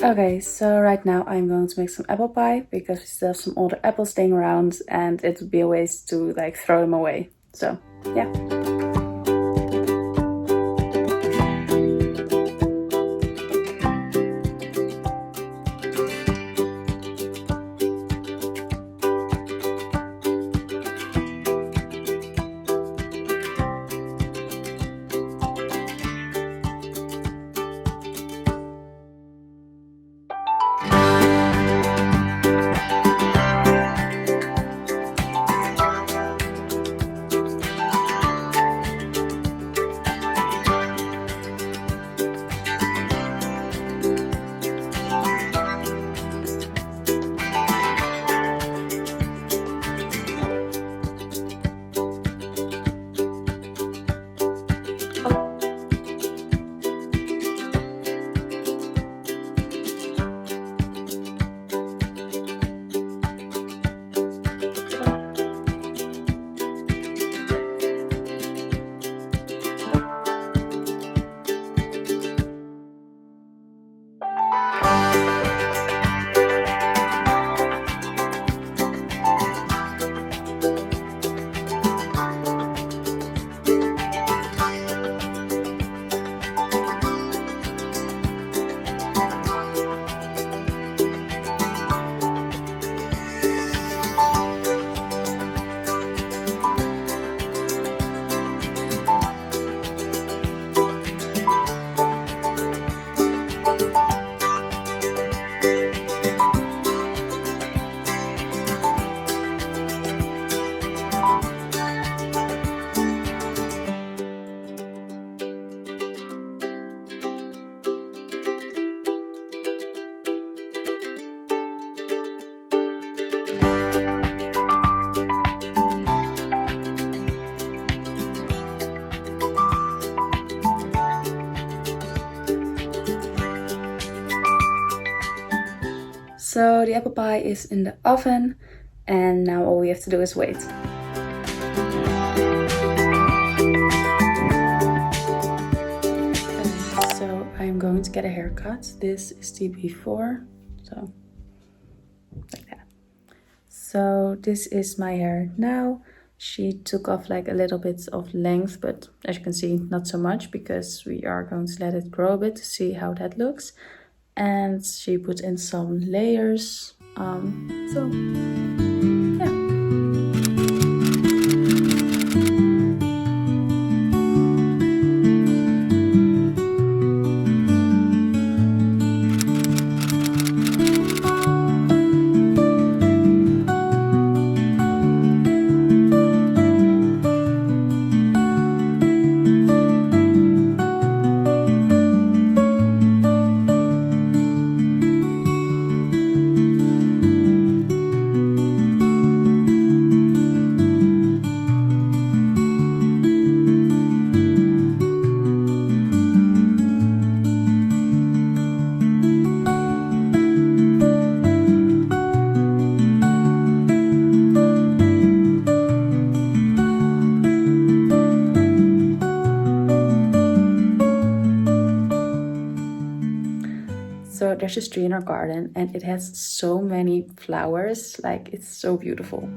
Okay, so right now I'm going to make some apple pie because we still have some older apples staying around and it would be a waste to like throw them away. So yeah. So the apple pie is in the oven and now all we have to do is wait. So I'm going to get a haircut. This is the before, so like that. So this is my hair now. She took off like a little bit of length, but as you can see, not so much because we are going to let it grow a bit to see how that looks. And she put in some layers. So yeah. So there's this tree in our garden and it has so many flowers, like it's so beautiful.